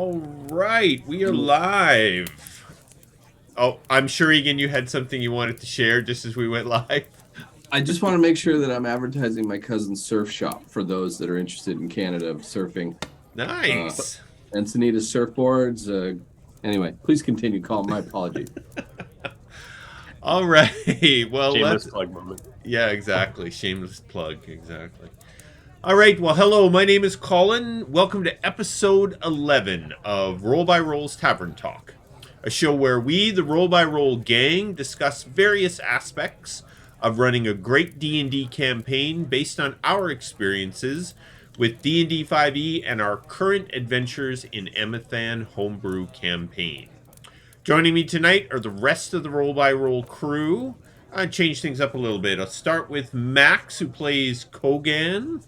All right, we are live. Oh, I'm sure, Egan, you had something you wanted to share just as we went live. I just want to make sure that I'm advertising my cousin's surf shop for those that are interested in Canada of surfing. Uh, Nice. Encinitas surfboards. Anyway, please continue, Colin. My apology. All right. Well, Shameless let's. plug moment. Yeah, exactly. Shameless plug. Exactly. All right. Well, hello. My name is Colin. Welcome to episode 11 of Roll by Roll's Tavern Talk, a show where we, the Roll by Roll gang, discuss various aspects of running a great D&D campaign based on our experiences with D&D 5e and our current adventures in Emathan homebrew campaign. Joining me tonight are the rest of the Roll by Roll crew. I change things up a little bit. I'll start with Max, who plays Kogan.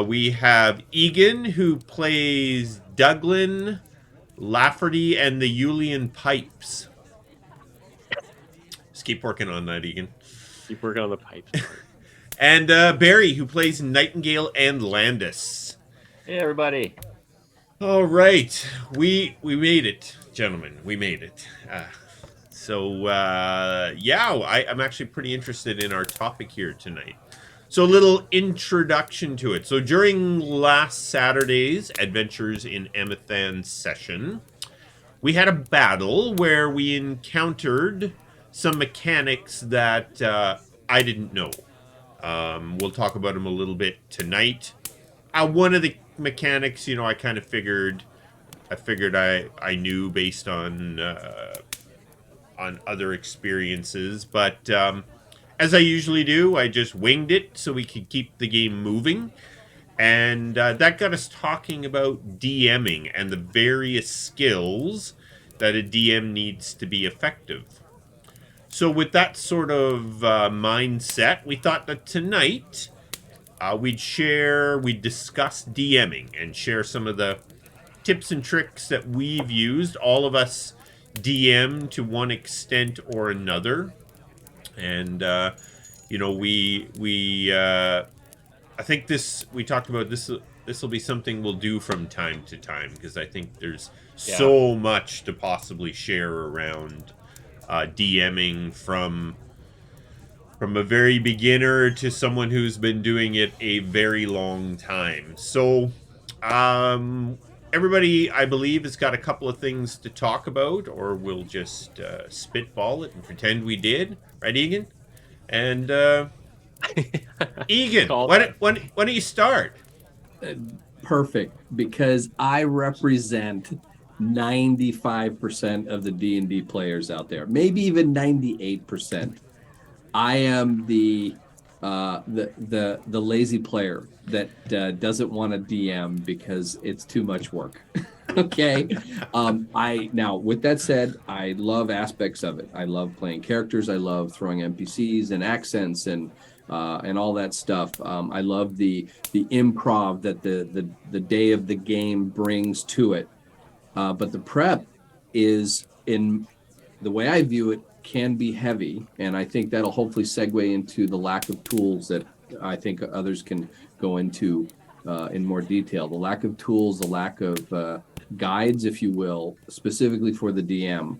We have Egan, who plays Douglin, Lafferty, and the Yulian Pipes. Just keep working on that, Egan. Keep working on the pipes part. And Barry, who plays Nightingale and Landis. Hey, everybody. All right, we made it, gentlemen. We made it. I'm actually pretty interested in our topic here tonight. So, a little introduction to it. So, during last Saturday's Adventures in Emathan session, we had a battle where we encountered some mechanics that I didn't know. We'll talk about them a little bit tonight. One of the mechanics, I kind of figured I knew based on other experiences, but as I usually do, I just winged it so we could keep the game moving. And that got us talking about DMing and the various skills that a DM needs to be effective. So with that sort of mindset, we thought that tonight we'd discuss DMing and share some of the tips and tricks that we've used. All of us DM to one extent or another. And, I think we talked about this will be something we'll do from time to time, because I think there's so much to possibly share around DMing from a very beginner to someone who's been doing it a very long time. So everybody, I believe, has got a couple of things to talk about, or we'll just spitball it and pretend we did, right, Egan? And Egan, why don't you start? Perfect, because I represent 95% of the D&D players out there, maybe even 98%. I am the lazy player that doesn't want to DM because it's too much work. Okay. Now with that said, I love aspects of it. I love playing characters. I love throwing NPCs and accents and all that stuff. I love the improv that the day of the game brings to it. But the prep is, in the way I view it, can be heavy, and I think that'll hopefully segue into the lack of tools that I think others can go into in more detail. The lack of tools, the lack of guides, if you will, specifically for the DM.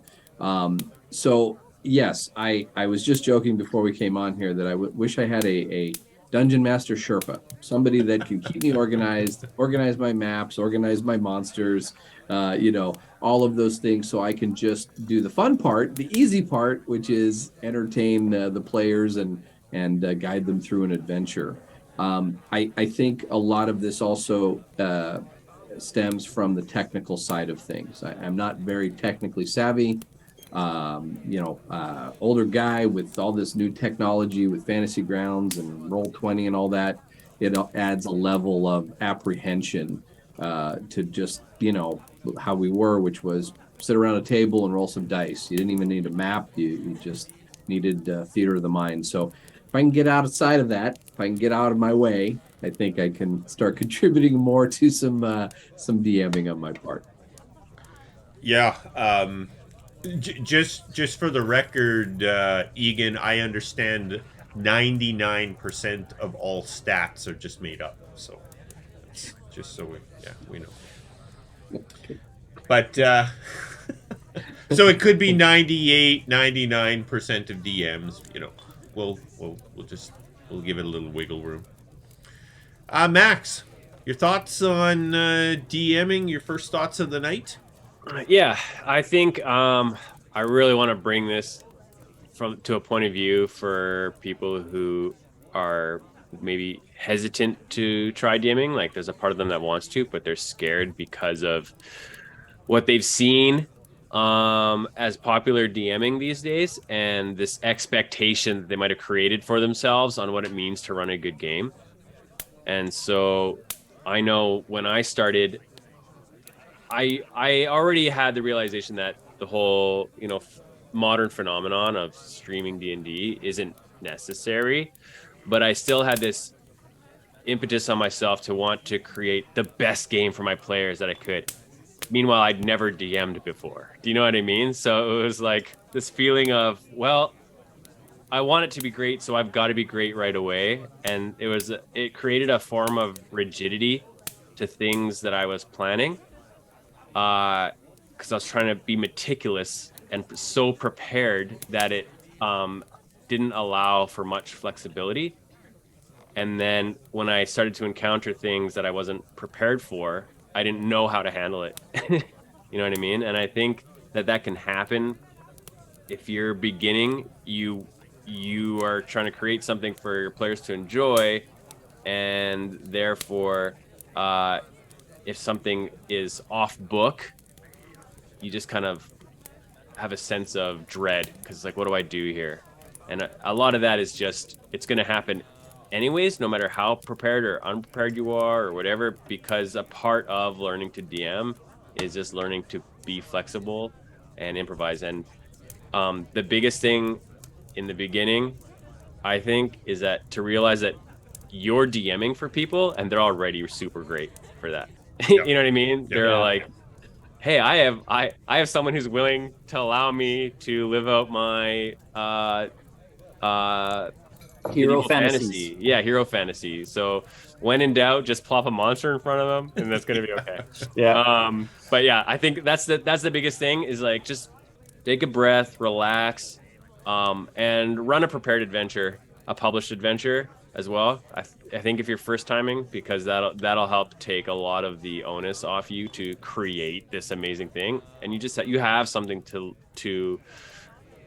So yes, I was just joking before we came on here that I wish I had a Dungeon Master Sherpa, somebody that can keep me organized, organize my maps, organize my monsters, all of those things, so I can just do the fun part, the easy part, which is entertain the players and guide them through an adventure. I think a lot of this also stems from the technical side of things. I'm not very technically savvy. Older guy with all this new technology with Fantasy Grounds and Roll20 and all that, it adds a level of apprehension to just, how we were, which was sit around a table and roll some dice. You didn't even need a map. You just needed theater of the mind. So if I can get outside of that, if I can get out of my way, I think I can start contributing more to some DMing on my part. Yeah. Just for the record, Egan, I understand 99% of all stats are just made up. So just so we know. But so it could be 98, 99% of DMs. We'll give it a little wiggle room. Max, your thoughts on DMing? Your first thoughts of the night? Yeah, I think I really want to bring this from to a point of view for people who are maybe hesitant to try DMing. Like there's a part of them that wants to, but they're scared because of what they've seen as popular DMing these days and this expectation that they might have created for themselves on what it means to run a good game. And so I know when I started, I already had the realization that the whole, modern phenomenon of streaming D&D isn't necessary, but I still had this impetus on myself to want to create the best game for my players that I could. Meanwhile, I'd never DM'd before. Do you know what I mean? So it was like this feeling of, well, I want it to be great, so I've got to be great right away. And it created a form of rigidity to things that I was planning. Because I was trying to be meticulous and so prepared that it didn't allow for much flexibility. And then when I started to encounter things that I wasn't prepared for, I didn't know how to handle it. You know what I mean? And I think that can happen if you're beginning. You are trying to create something for your players to enjoy, and therefore, if something is off book, you just kind of have a sense of dread because it's like, what do I do here? And a lot of that is just, it's going to happen anyways, no matter how prepared or unprepared you are or whatever, because a part of learning to DM is just learning to be flexible and improvise. And the biggest thing in the beginning, I think, is that to realize that you're DMing for people and they're already super great for that. Yep. You know what I mean? Yep. They're like, hey, I have someone who's willing to allow me to live out my uh Hero medieval fantasies. fantasy. Yeah, hero fantasy. So when in doubt, just plop a monster in front of them and that's gonna be okay. Yeah. But yeah, I think that's the biggest thing is like just take a breath, relax, and run a prepared adventure, a published adventure as well. I think if you're first timing, because that'll help take a lot of the onus off you to create this amazing thing, and you have something to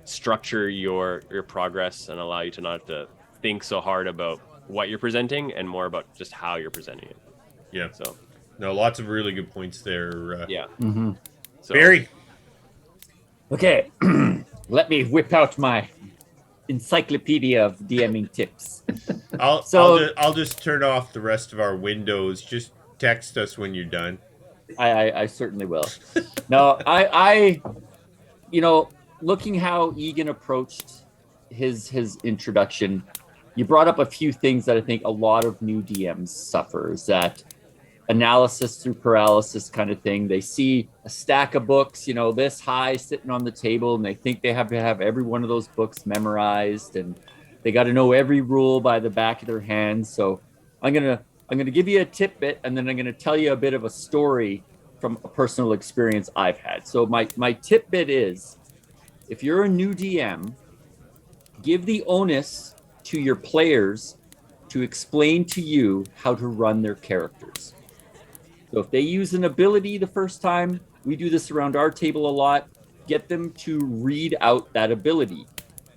structure your progress and allow you to not have to think so hard about what you're presenting and more about just how you're presenting it. Yeah. So No, lots of really good points there. yeah. Mm-hmm. So Barry. Okay, let me whip out my encyclopedia of DMing tips. I'll just turn off the rest of our windows. Just text us when you're done. I certainly will. No, I looking how Egan approached his introduction, you brought up a few things that I think a lot of new DMs suffer, is that analysis through paralysis kind of thing. They see a stack of books, this high sitting on the table, and they think they have to have every one of those books memorized, and they got to know every rule by the back of their hand. So I'm gonna give you a tidbit, and then I'm gonna tell you a bit of a story from a personal experience I've had. So my tidbit is, if you're a new DM, give the onus to your players to explain to you how to run their characters. So if they use an ability the first time, we do this around our table a lot, get them to read out that ability.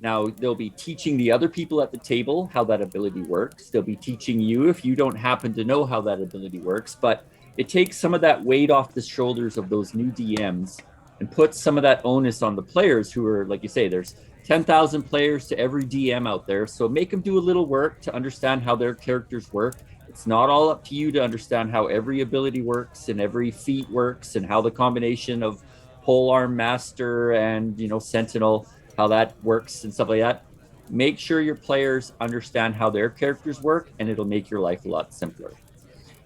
Now, they'll be teaching the other people at the table how that ability works. They'll be teaching you if you don't happen to know how that ability works, but it takes some of that weight off the shoulders of those new DMs and puts some of that onus on the players who are, like you say, there's 10,000 players to every DM out there. So make them do a little work to understand how their characters work. It's not all up to you to understand how every ability works and every feat works and how the combination of polearm master and sentinel, how that works and stuff like that. Make sure your players understand how their characters work, and it'll make your life a lot simpler.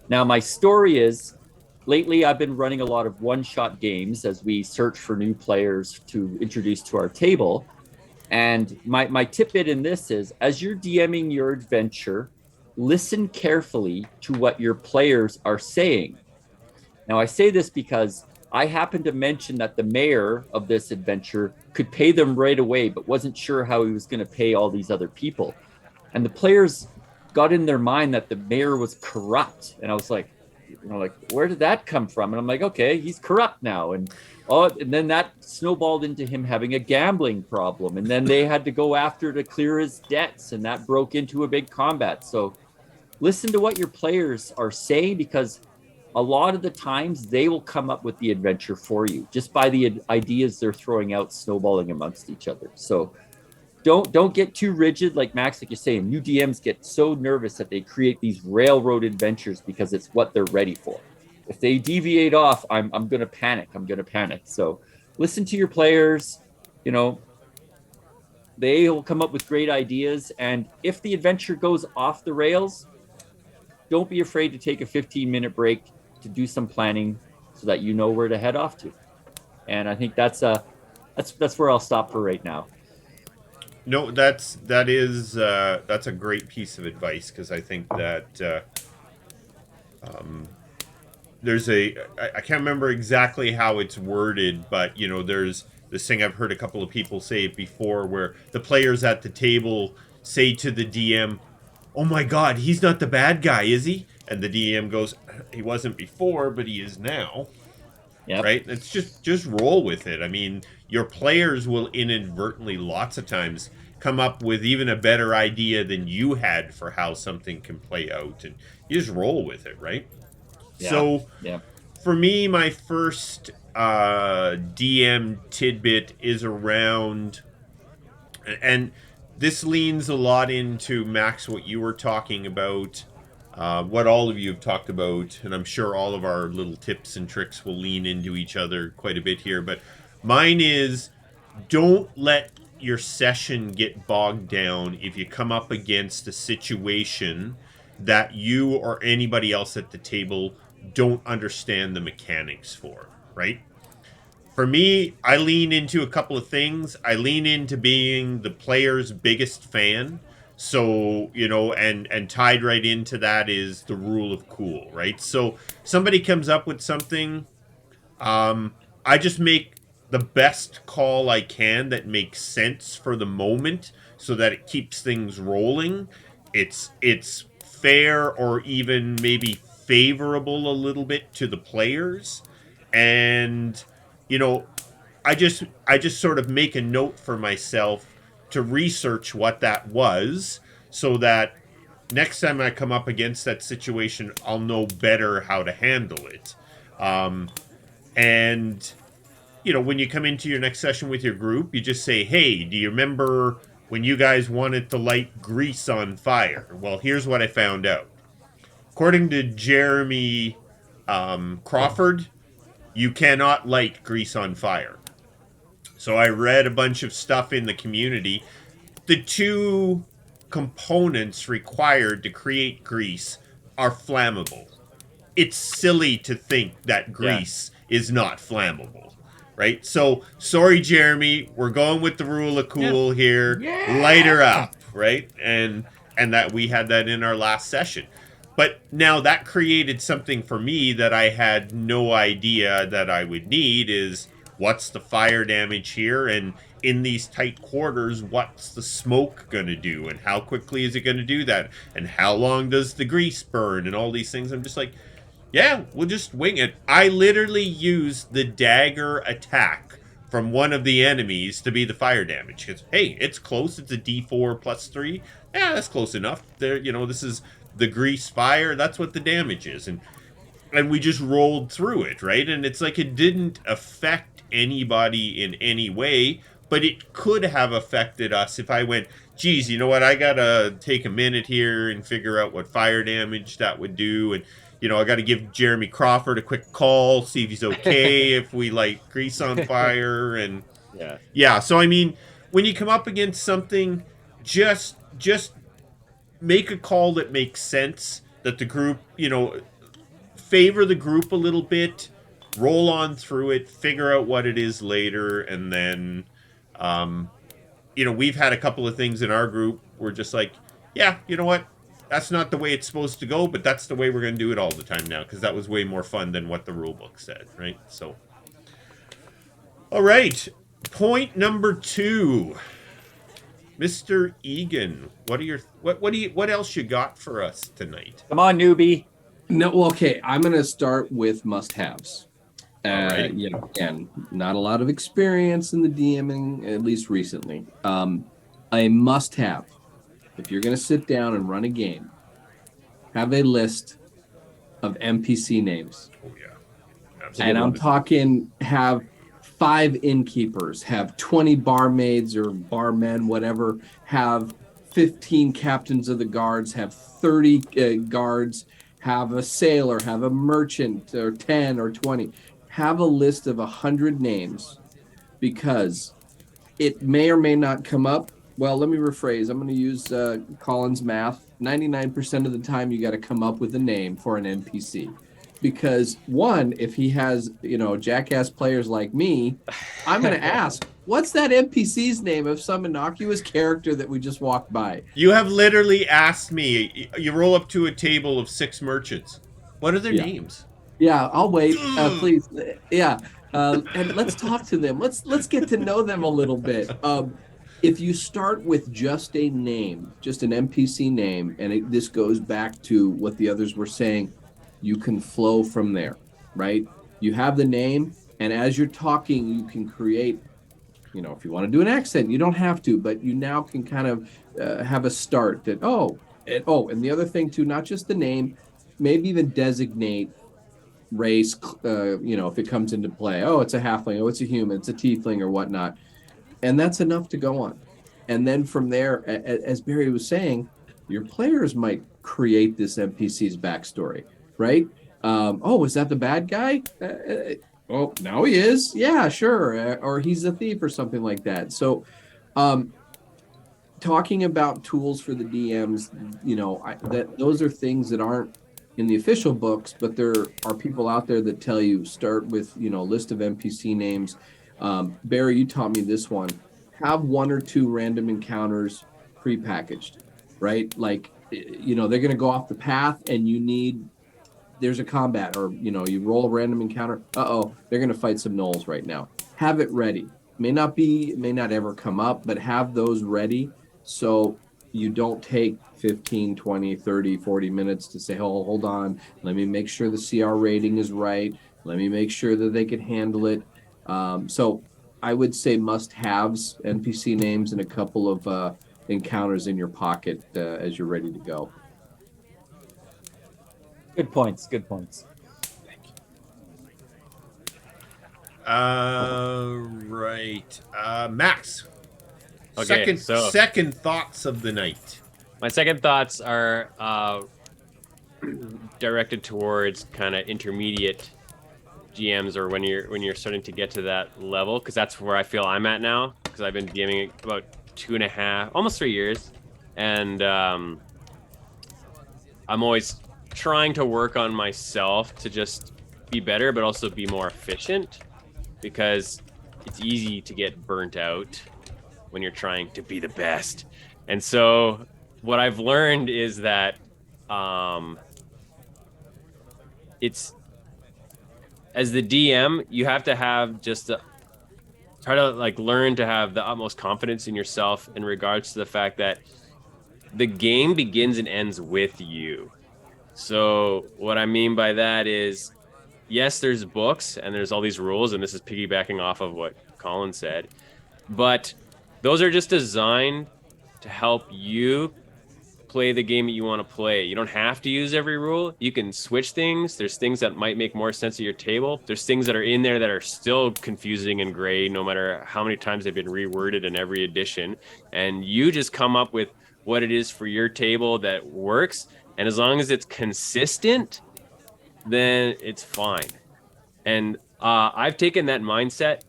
Now, my story is, lately I've been running a lot of one-shot games as we search for new players to introduce to our table. And my tidbit in this is, as you're DMing your adventure, listen carefully to what your players are saying. Now, I say this because I happened to mention that the mayor of this adventure could pay them right away, but wasn't sure how he was going to pay all these other people. And the players got in their mind that the mayor was corrupt. And I was like, like, where did that come from? And I'm like, okay, he's corrupt now. And then that snowballed into him having a gambling problem. And then they had to go after to clear his debts, and that broke into a big combat. So listen to what your players are saying, because a lot of the times they will come up with the adventure for you just by the ideas they're throwing out, snowballing amongst each other. So don't get too rigid, like Max, like you're saying. New DMs get so nervous that they create these railroad adventures because it's what they're ready for. If they deviate off, I'm gonna panic. I'm gonna panic. So listen to your players. You know, they will come up with great ideas, and if the adventure goes off the rails, don't be afraid to take a 15-minute break to do some planning so that you know where to head off to. And I think that's where I'll stop for right now. No, that's a great piece of advice, because I think that there's I can't remember exactly how it's worded, but there's this thing I've heard a couple of people say it before, where the players at the table say to the DM, "Oh my God, he's not the bad guy, is he?" And the DM goes, "He wasn't before, but he is now." Yep. Right? It's just roll with it. I mean, your players will inadvertently, lots of times, come up with even a better idea than you had for how something can play out, and you just roll with it, right? Yeah. So, Yeah. for me, my first DM tidbit is around, and this leans a lot into, Max, what you were talking about, what all of you have talked about, and I'm sure all of our little tips and tricks will lean into each other quite a bit here. But mine is, don't let your session get bogged down if you come up against a situation that you or anybody else at the table don't understand the mechanics for, right? For me, I lean into a couple of things. I lean into being the player's biggest fan. So, and tied right into that is the rule of cool, right? So somebody comes up with something, I just make the best call I can that makes sense for the moment, so that it keeps things rolling. It's fair, or even maybe favorable a little bit to the players. And you know, I just sort of make a note for myself to research what that was, so that next time I come up against that situation, I'll know better how to handle it. And when you come into your next session with your group, you just say, "Hey, do you remember when you guys wanted to light grease on fire? Well, here's what I found out. According to Jeremy Crawford, you cannot light grease on fire." So I read a bunch of stuff in the community. The two components required to create grease are flammable. It's silly to think that Yeah. grease is not flammable, right? So sorry, Jeremy, we're going with the rule of cool here. Light her up, right? And that we had that in our last session. But now that created something for me that I had no idea that I would need, is what's the fire damage here, and in these tight quarters, what's the smoke going to do, and how quickly is it going to do that, and how long does the grease burn, and all these things. I'm just like, yeah, we'll just wing it. I literally used the dagger attack from one of the enemies to be the fire damage. Because, hey, it's close. It's a D4 plus 3. Yeah, that's close enough. There, this is the grease fire. That's what the damage is. And we just rolled through it, right? And it's like, it didn't affect anybody in any way, but it could have affected us if I went, geez, you know what? I gotta take a minute here and figure out what fire damage that would do. And I got to give Jeremy Crawford a quick call, see if he's okay if we light grease on fire. And Yeah. yeah, so I mean, when you come up against something, just make a call that makes sense, that the group, favor the group a little bit, roll on through it, figure out what it is later, and then, we've had a couple of things in our group. We're just like, yeah, you know what? that's not the way it's supposed to go, but that's the way we're going to do it all the time now because that was way more fun than what the rule book said, right? So, all right, point number 2, Mr. Egan. What else you got for us tonight? Come on, newbie. No, well, okay. I'm going to start with must-haves. Alright. You know, again, not a lot of experience in the DMing, at least recently. A must-have. If you're going to sit down and run a game, have a list of NPC names. Oh yeah, And absolutely. I'm talking have 5 innkeepers, have 20 barmaids or barmen, whatever, have 15 captains of the guards, have 30 guards, have a sailor, have a merchant, or 10 or 20. Have a list of 100 names because it may or may not come up. Well, let me rephrase. I'm going to use Colin's math. 99% of the time, you got to come up with a name for an NPC. Because one, if he has, jackass players like me, I'm going to ask, what's that NPC's name of some innocuous character that we just walked by? You have literally asked me. You roll up to a table of 6 merchants. What are their Yeah. names? Yeah, I'll wait, please. Yeah, and let's talk to them. Let's get to know them a little bit. If you start with just a name, just an NPC name, and this goes back to what the others were saying, you can flow from there, right? You have the name, and as you're talking, you can create. If you want to do an accent, you don't have to, but you now can kind of have a start that and the other thing too, not just the name, maybe even designate race, if it comes into play. Oh, it's a halfling. Oh, it's a human. It's a tiefling or whatnot. And that's enough to go on. And then from there, as Barry was saying, your players might create this NPC's backstory, right? Is that the bad guy? Oh, now he is. Yeah, sure. Or he's a thief or something like that. So, talking about tools for the DMs, those are things that aren't in the official books, but there are people out there that tell you start with a list of NPC names. Barry, you taught me this one. Have 1 or 2 random encounters prepackaged, right? Like they're going to go off the path, and there's a combat, or you roll a random encounter. They're going to fight some gnolls right now. Have it ready. May not ever come up, but have those ready so you don't take 15, 20, 30, 40 minutes to say, oh, hold on, let me make sure the CR rating is right. Let me make sure that they can handle it. So I would say must-haves, NPC names, and a couple of encounters in your pocket as you're ready to go. Good points. Good points. Right. Max. Okay, Second thoughts of the night. My second thoughts are directed towards kind of intermediate GMs, or when you're starting to get to that level, because that's where I feel I'm at now, because I've been DMing about 2.5, almost 3 years, and I'm always trying to work on myself to just be better, but also be more efficient, because it's easy to get burnt out when you're trying to be the best. And so what I've learned is that it's, as the DM, you have to have try to learn to have the utmost confidence in yourself in regards to the fact that the game begins and ends with you. So what I mean by that is, yes, there's books and there's all these rules, and this is piggybacking off of what Colin said, but those are just designed to help you play the game that you want to play. You don't have to use every rule. You can switch things. There's things that might make more sense at your table. There's things that are in there that are still confusing and gray, no matter how many times they've been reworded in every edition. And you just come up with what it is for your table that works. And as long as it's consistent, then it's fine. And I've taken that mindset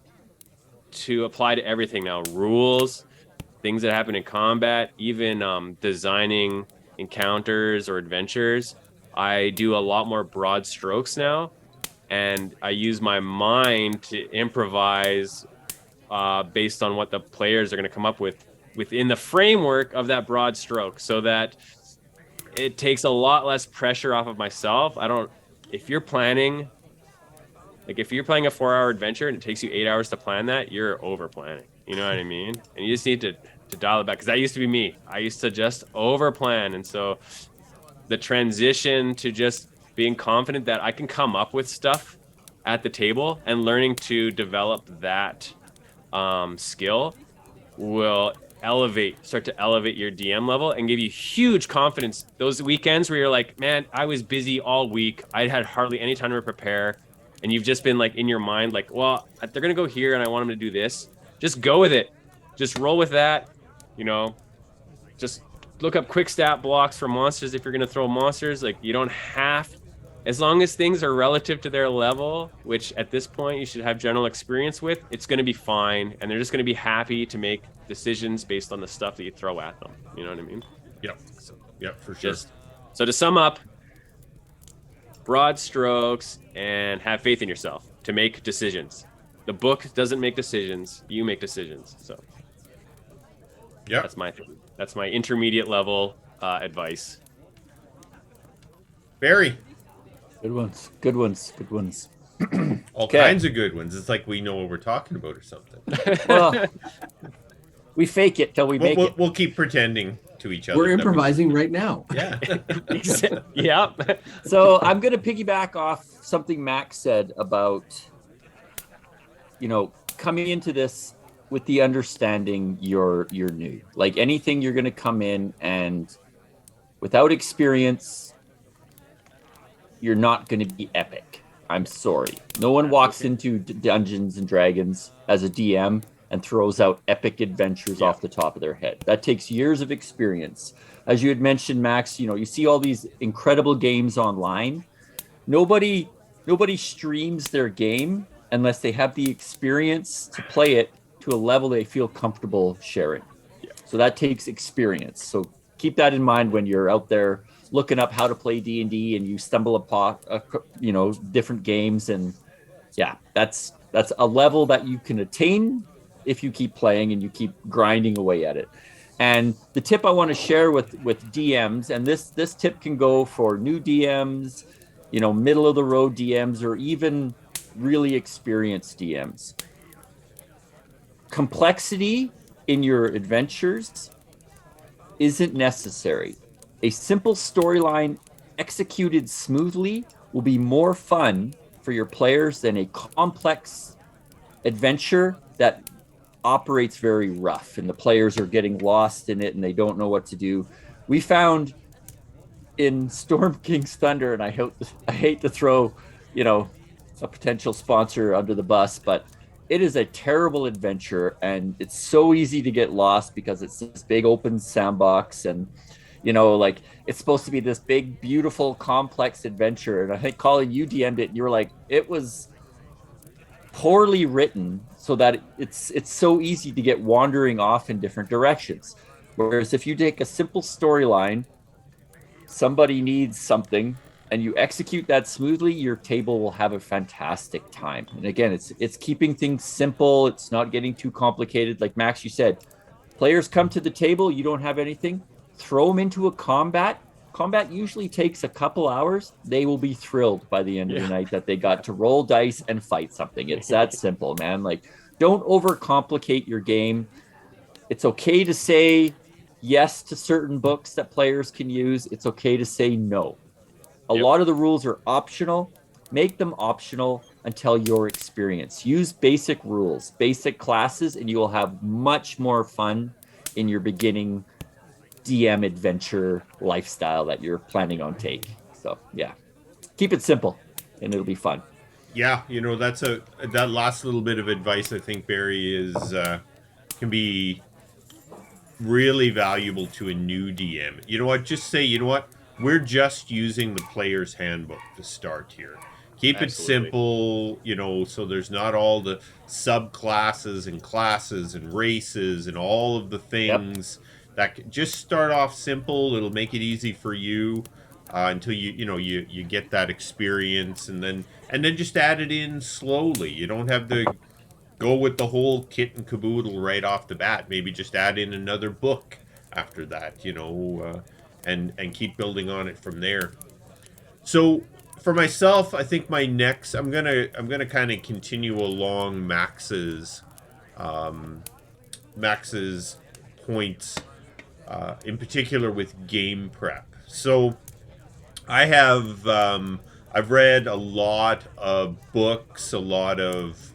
to apply to everything now. Rules, things that happen in combat, even designing encounters or adventures. I do a lot more broad strokes now, and I use my mind to improvise based on what the players are going to come up with within the framework of that broad stroke, so that it takes a lot less pressure off of myself. If you're planning, like if you're playing a 4-hour adventure and it takes you 8 hours to plan that, you're over planning. You know what I mean? And you just need to dial it back, because that used to be me. I used to just over plan. And so the transition to just being confident that I can come up with stuff at the table and learning to develop that skill will start to elevate your DM level and give you huge confidence. Those weekends where you're like, man, I was busy all week. I had hardly any time to prepare. And you've just been like in your mind, like, well, they're going to go here and I want them to do this. Just go with it. Just roll with that. You know, just look up quick stat blocks for monsters if you're going to throw monsters. Like, you don't have, as long as things are relative to their level, which at this point you should have general experience with, it's going to be fine. And they're just going to be happy to make decisions based on the stuff that you throw at them. You know what I mean? Yep. Yep, for sure. So to sum up, broad strokes and have faith in yourself to make decisions. The book doesn't make decisions. You make decisions. So yeah, that's my intermediate level advice. Good ones. All kinds of good ones. It's like we know what we're talking about or something. Well, we fake it till we make it. We'll keep pretending to each other. We're improvising right now. Yeah. Yeah. So I'm going to piggyback off something Max said about, coming into this with the understanding you're new. Like anything, you're going to come in and without experience, you're not going to be epic. I'm sorry. No one walks into Dungeons and Dragons as a DM and throws out epic adventures off the top of their head. That takes years of experience. As you had mentioned, Max, you see all these incredible games online. Nobody streams their game unless they have the experience to play it to a level they feel comfortable sharing. Yeah. So that takes experience. So keep that in mind when you're out there looking up how to play D&D and you stumble upon, different games. And yeah, that's a level that you can attain if you keep playing and you keep grinding away at it. And the tip I want to share with DMs, and this tip can go for new DMs, middle of the road DMs, or even really experienced DMs. Complexity in your adventures isn't necessary. A simple storyline executed smoothly will be more fun for your players than a complex adventure that operates very rough and the players are getting lost in it and they don't know what to do. We found in Storm King's Thunder, and I hate to throw, a potential sponsor under the bus, but it is a terrible adventure and it's so easy to get lost because it's this big open sandbox and it's supposed to be this big, beautiful, complex adventure. And I think, Colin, you DM'd it and you were like, it was poorly written so that it's so easy to get wandering off in different directions. Whereas if you take a simple storyline, somebody needs something, and you execute that smoothly, your table will have a fantastic time. And again, it's keeping things simple. It's not getting too complicated. Like Max, you said, players come to the table, you don't have anything, throw them into a combat. Combat usually takes a couple hours. They will be thrilled by the end of the night that they got to roll dice and fight something. It's that simple, man. Like, don't overcomplicate your game. It's okay to say yes to certain books that players can use. It's okay to say no. A lot of the rules are optional. Make them optional until your experience. Use basic rules, basic classes, and you will have much more fun in your beginning DM adventure lifestyle that you're planning on taking. So yeah, keep it simple and it'll be fun. Yeah, that last little bit of advice I think, Barry, is can be really valuable to a new DM. You know what? Just say, we're just using the player's handbook to start here. Keep it simple, so there's not all the subclasses and classes and races and all of the things. That just start off simple. It'll make it easy for you until you get that experience, and then just add it in slowly. You don't have to go with the whole kit and caboodle right off the bat. Maybe just add in another book after that, and keep building on it from there. So for myself, I think my next I'm gonna kind of continue along Max's points, in particular with game prep. So I've read a lot of books, a lot of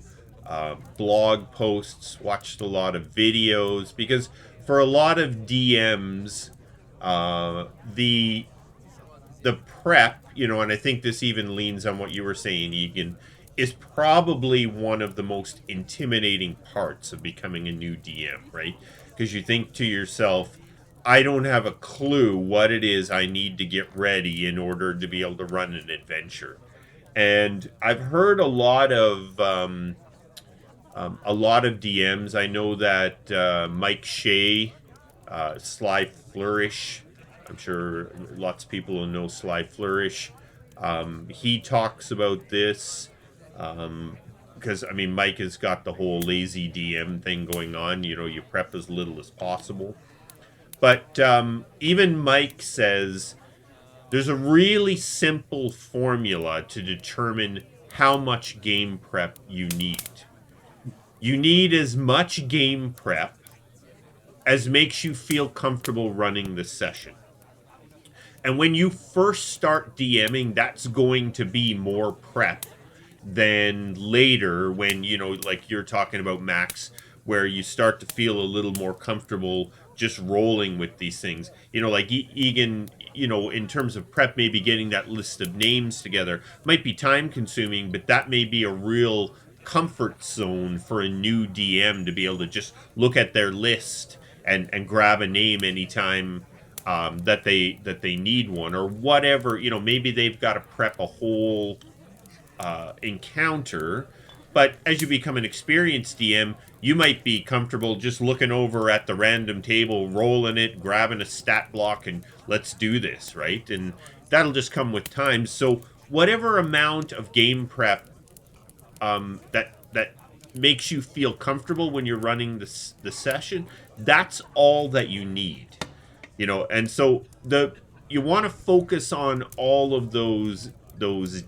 blog posts, watched a lot of videos, because for a lot of DMs, the prep, and I think this even leans on what you were saying, Egan, is probably one of the most intimidating parts of becoming a new DM, right? Because you think to yourself, I don't have a clue what it is I need to get ready in order to be able to run an adventure. And I've heard a lot of DMs. I know that Mike Shea, Sly Flourish, I'm sure lots of people will know Sly Flourish. He talks about this, because I mean Mike has got the whole lazy DM thing going on. You prep as little as possible. But even Mike says there's a really simple formula to determine how much game prep you need. You need as much game prep as makes you feel comfortable running the session. And when you first start DMing, that's going to be more prep than later when, like you're talking about, Max, where you start to feel a little more comfortable just rolling with these things. Like Egan, in terms of prep, maybe getting that list of names together might be time consuming, but that may be a real comfort zone for a new DM to be able to just look at their list and grab a name anytime that they need one, or whatever. Maybe they've got to prep a whole encounter, but as you become an experienced DM, you might be comfortable just looking over at the random table, rolling it, grabbing a stat block, and let's do this, right? And that'll just come with time. So whatever amount of game prep that makes you feel comfortable when you're running the session, that's all that you need. And so you want to focus on all of those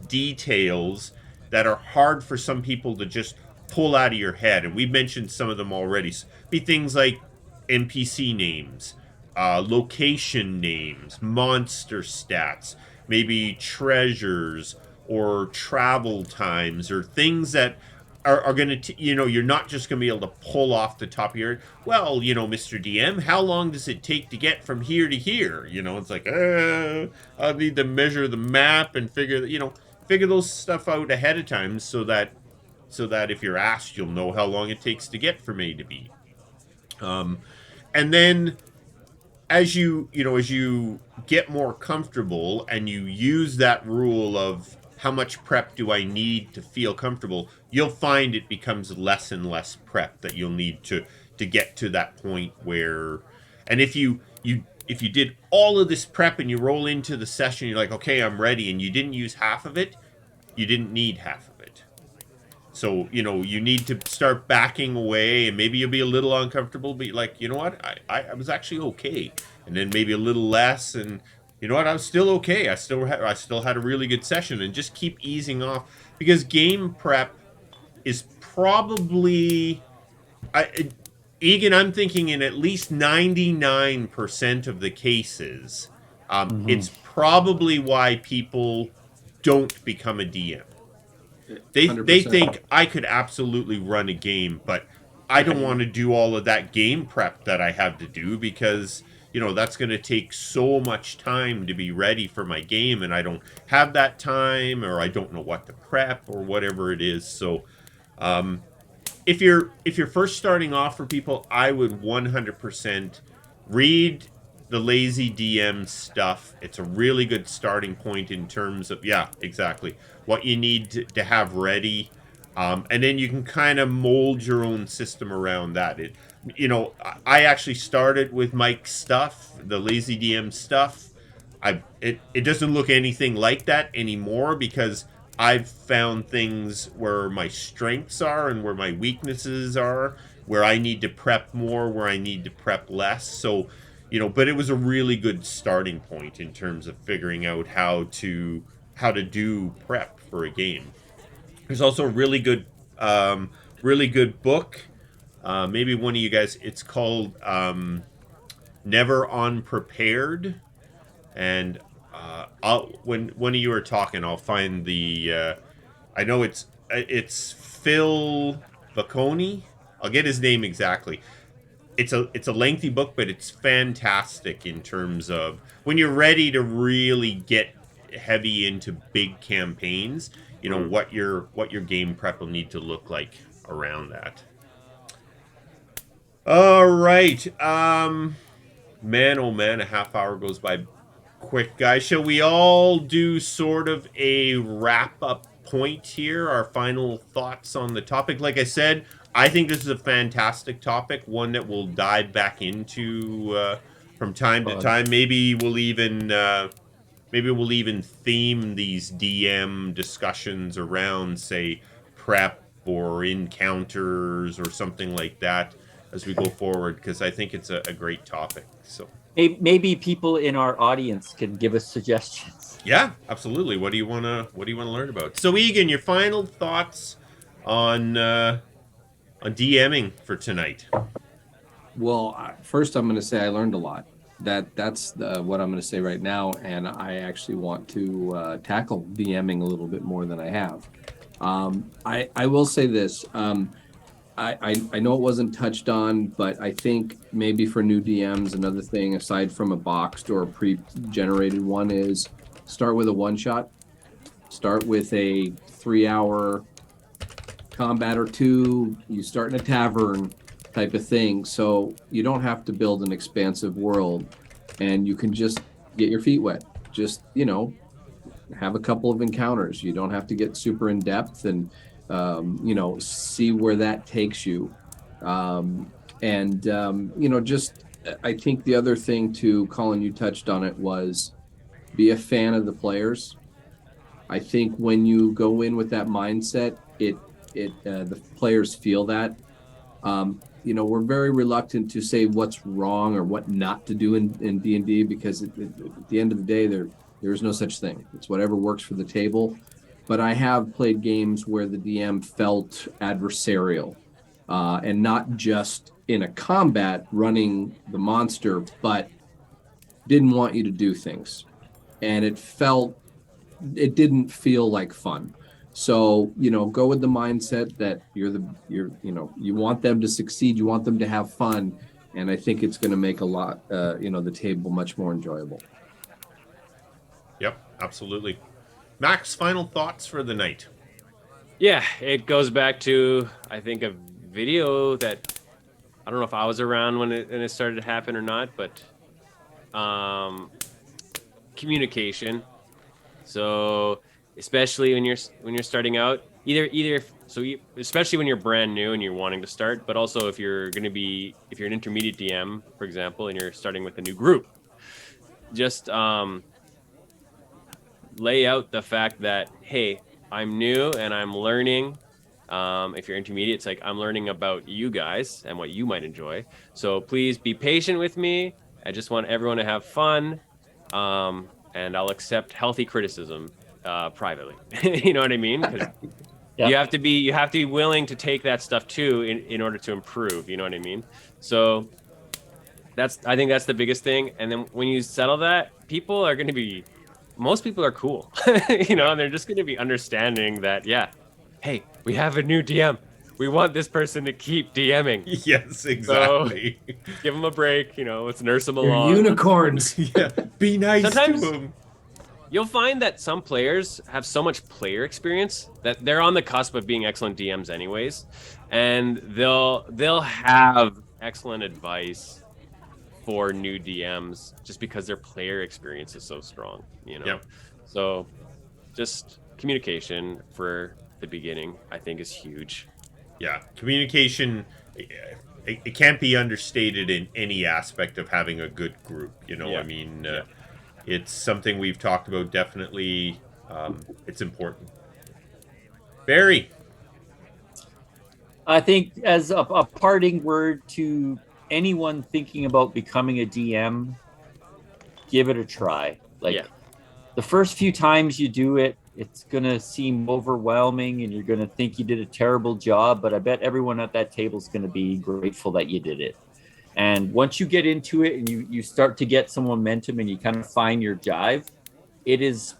details that are hard for some people to just pull out of your head, and we mentioned some of them already. Be things like NPC names, location names, monster stats, maybe treasures or travel times, or things that are going to, you're not just going to be able to pull off the top of your, well, Mr. DM, how long does it take to get from here to here? It's like, I need to measure the map and figure those stuff out ahead of time so that if you're asked, you'll know how long it takes to get from A to B. And then as you get more comfortable and you use that rule of how much prep do I need to feel comfortable, you'll find it becomes less and less prep that you'll need to get to that point where, and if you did all of this prep and you roll into the session, you're like, okay, I'm ready, and you didn't use half of it, you didn't need half of it. So, you need to start backing away, and maybe you'll be a little uncomfortable, but you're like, you know what, I was actually okay. And then maybe a little less, and you know what, I was still okay. I still had a really good session, and just keep easing off, because game prep is probably, Egan, I'm thinking in at least 99% of the cases, it's probably why people don't become a DM. They 100%. think I could absolutely run a game, but I don't want to do all of that game prep that I have to do, because that's going to take so much time to be ready for my game, and I don't have that time, or I don't know what to prep, or whatever it is. So if you're first starting off, for people, I would 100% read the lazy DM stuff. It's a really good starting point in terms of, yeah, exactly, what you need to have ready. And then you can kind of mold your own system around that. I actually started with Mike's stuff, the lazy DM stuff. It doesn't look anything like that anymore, because I've found things where my strengths are and where my weaknesses are, where I need to prep more, where I need to prep less. So, but it was a really good starting point in terms of figuring out how to do prep for a game. There's also a really good book. Maybe one of you guys. It's called Never Unprepared. And when one of you are talking, I'll find the. I know it's Phil Vacconi. I'll get his name exactly. It's a lengthy book, but it's fantastic in terms of when you're ready to really get heavy into big campaigns. What your game prep will need to look like around that. All right. Man, oh man, a half hour goes by quick, guys. Shall we all do sort of a wrap up point here? Our final thoughts on the topic. Like I said, I think this is a fantastic topic, one that we'll dive back into from time to time. Maybe we'll even theme these DM discussions around, say, prep or encounters or something like that as we go forward, because I think it's a great topic. So Maybe people in our audience can give us suggestions. yeah, absolutely. What do you wanna learn about? So Egan, your final thoughts on DMing for tonight? Well, first I'm going to say I learned a lot. That's what I'm going to say right now, and I actually want to tackle DMing a little bit more than I have. I will say this. I know it wasn't touched on, but I think maybe for new DMs, another thing aside from a boxed or a pre-generated one is start with a one-shot. Start with a 3-hour combat or two. You start in a tavern type of thing, so you don't have to build an expansive world, and you can just get your feet wet. Just have a couple of encounters. You don't have to get super in depth, and see where that takes you. Just I think the other thing too, Colin, you touched on it, was be a fan of the players. I think when you go in with that mindset, the players feel that. We're very reluctant to say what's wrong or what not to do in D&D, because at the end of the day, there's no such thing. It's whatever works for the table. But I have played games where the DM felt adversarial, and not just in a combat running the monster, but didn't want you to do things. And it didn't feel like fun. So, go with the mindset that you want them to succeed, you want them to have fun. And I think it's going to make the table much more enjoyable. Yep, absolutely. Max, final thoughts for the night? Yeah, it goes back to, I think, a video that I don't know if I was around when it started to happen or not, but communication. So especially when you're starting out, especially when you're brand new and you're wanting to start, but also if you're an intermediate DM, for example, and you're starting with a new group, just lay out the fact that, hey, I'm new and I'm learning. If you're intermediate, it's like, I'm learning about you guys and what you might enjoy. So please be patient with me. I just want everyone to have fun. And I'll accept healthy criticism privately. You know what I mean? Because Yep. you have to be willing to take that stuff too in order to improve. You know what I mean? So I think that's the biggest thing. And then when you settle that, most people are cool, and they're just going to be understanding that, yeah, hey, we have a new DM. We want this person to keep DMing. Yes, exactly. So, give them a break, let's nurse them You're along. Unicorns. Yeah, be nice Sometimes to them. You'll find that some players have so much player experience that they're on the cusp of being excellent DMs anyways, and they'll have excellent advice for new DMs just because their player experience is so strong, Yep. So just communication for the beginning, I think, is huge. Yeah, communication, it can't be understated in any aspect of having a good group. Yeah. I mean, it's something we've talked about. Definitely, it's important. Barry. I think as a parting word to anyone thinking about becoming a DM, give it a try. Like Yeah. the first few times you do it, it's going to seem overwhelming and you're going to think you did a terrible job, but I bet everyone at that table is going to be grateful that you did it. And once you get into it and you start to get some momentum and you kind of find your jive, it is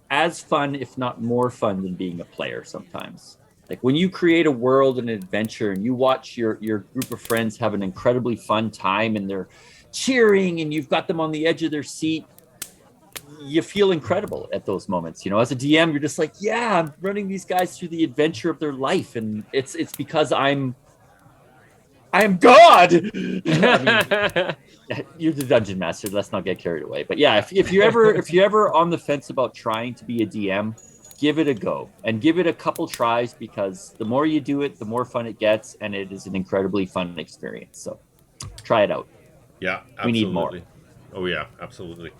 as fun, if not more fun, than being a player sometimes. Like when you create a world and an adventure and you watch your group of friends have an incredibly fun time and they're cheering and you've got them on the edge of their seat, you feel incredible at those moments. You know, as a DM, you're just like, yeah, I'm running these guys through the adventure of their life, and it's because I'm God. I mean, you're the dungeon master. Let's not get carried away. But yeah, if you're ever on the fence about trying to be a DM, give it a go and give it a couple tries, because the more you do it, the more fun it gets, and it is an incredibly fun experience. So try it out. Yeah, We need more. absolutely. Oh yeah, absolutely.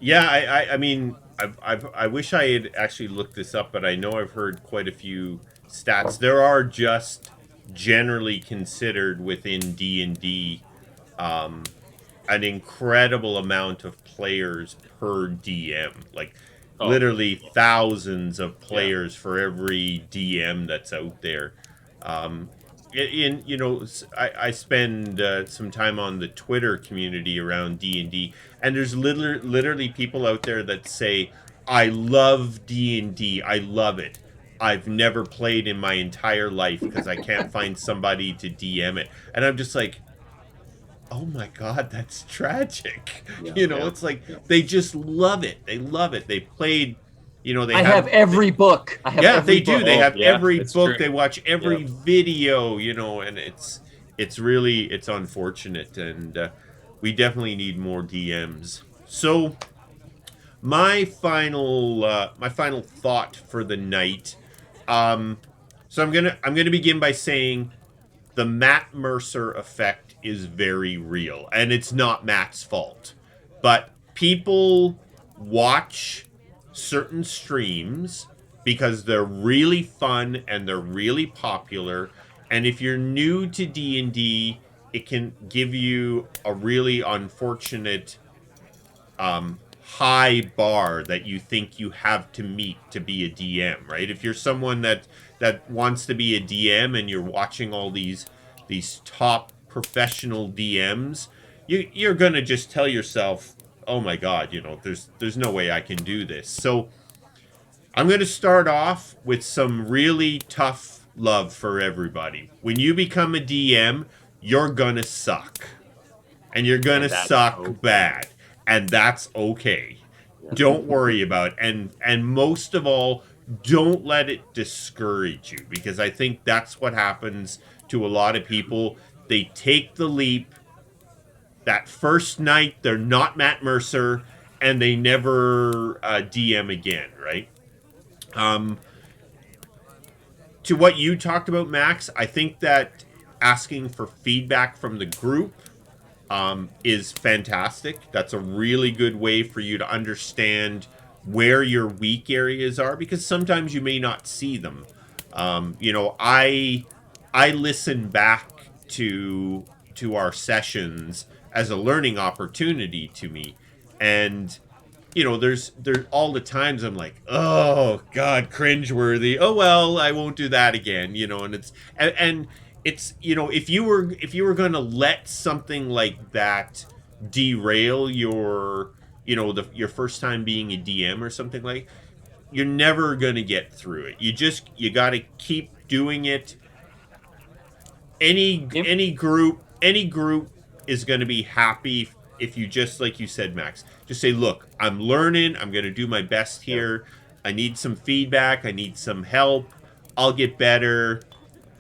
Yeah, I mean, I wish I had actually looked this up, but I know I've heard quite a few stats. There are just generally considered within D&D an incredible amount of players per DM. Like Oh, literally thousands of yeah. players for every DM that's out there. In you know, I spend some time on the Twitter community around D&D, and there's literally people out there that say, I love D&D, I love it. I've never played in my entire life because I can't find somebody to DM it. And I'm just like, oh my god, that's tragic. Yeah. You know, Yeah. it's like they just love it. They love it. They played, you know, they I have every book. I have yeah, every they do. book. They Oh, have yeah, every it's book. true. They watch every video, you know, and it's really it's unfortunate, and we definitely need more DMs. So my final thought for the night. So I'm gonna begin by saying the Matt Mercer effect is very real, and it's not Matt's fault. But people watch certain streams because they're really fun and they're really popular. And if you're new to D&D, it can give you a really unfortunate high bar that you think you have to meet to be a DM, right? If you're someone that wants to be a DM and you're watching all these top professional DMs, you're gonna just tell yourself, "Oh my God, you know, there's no way I can do this." So I'm gonna start off with some really tough love for everybody. When you become a DM, you're gonna suck and you're gonna And that's suck okay. bad, and that's okay. Yeah. Don't worry about it. And most of all, don't let it discourage you, because I think that's what happens to a lot of people. They take the leap that first night, they're not Matt Mercer, and they never DM again, right? Um, to what you talked about, Max, I think that asking for feedback from the group is fantastic. That's a really good way for you to understand where your weak areas are, because sometimes you may not see them. You know, I listen back to our sessions as a learning opportunity to me, and you know, there's all the times I'm like, oh God, cringeworthy. Oh well, I won't do that again. You know, and it's, you know, if you were gonna let something like that derail your, you know, your first time being a DM or something, like, you're never gonna get through it. You got to keep doing it. Any group is going to be happy if you just, like you said, Max, just say, look, I'm learning, I'm going to do my best Yep. here, I need some feedback, I need some help, I'll get better,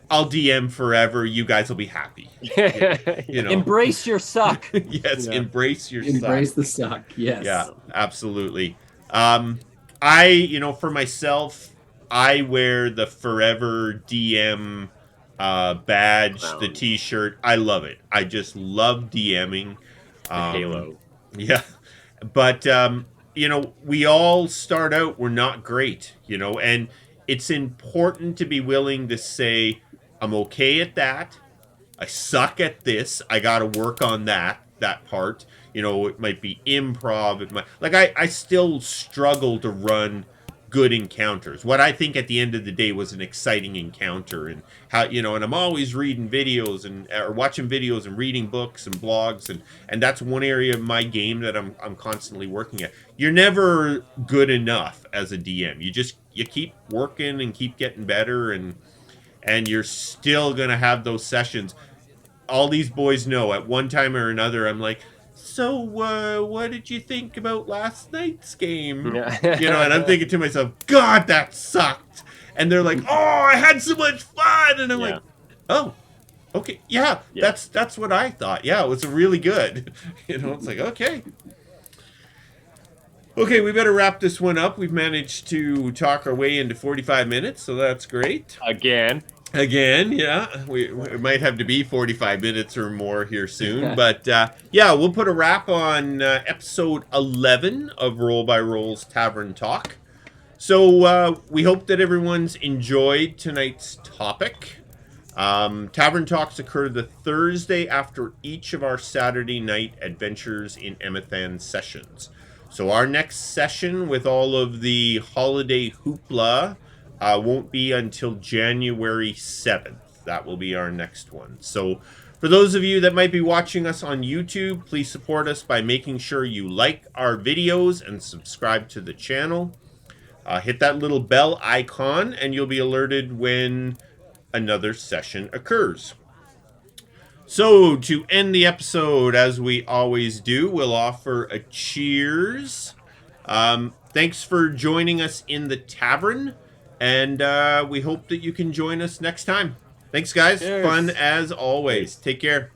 I'll DM forever, you guys will be happy. You know. Embrace your suck. Yes, Yeah. embrace your Embrace suck. the suck. Yes. Yeah, absolutely. I, you know, for myself, I wear the forever DM badge, the Crown. T-shirt. I love it. I just love DMing. The halo. Yeah, but you know, we all start out, we're not great, you know, and it's important to be willing to say, I'm okay at that. I suck at this. I got to work on that part. You know, it might be improv. It might, like, I still struggle to run good encounters. What I think at the end of the day was an exciting encounter, and how, you know, and I'm always reading videos and or watching videos and reading books and blogs, and that's one area of my game that I'm constantly working at. You're never good enough as a DM. You keep working and keep getting better, and you're still gonna have those sessions. All these boys know at one time or another, I'm like, so what did you think about last night's game? Yeah. You know, and I'm thinking to myself, God, that sucked. And they're like, oh, I had so much fun. And I'm Yeah. like, oh, okay, yeah, Yeah. that's what I thought. Yeah, it was really good. You know, it's like, okay. Okay, we better wrap this one up. We've managed to talk our way into 45 minutes, so that's great. Again. Again, yeah, we might have to be 45 minutes or more here soon, but yeah, we'll put a wrap on episode 11 of Roll by Roll's Tavern Talk. So we hope that everyone's enjoyed tonight's topic. Tavern Talks occur the Thursday after each of our Saturday night Adventures in Emathan sessions. So our next session with all of the holiday hoopla won't be until January 7th. That will be our next one. So for those of you that might be watching us on YouTube, please support us by making sure you like our videos and subscribe to the channel. Hit that little bell icon and you'll be alerted when another session occurs. So to end the episode, as we always do, we'll offer a cheers. Thanks for joining us in the tavern. And we hope that you can join us next time. Thanks, guys. Cheers. Fun as always. Take care.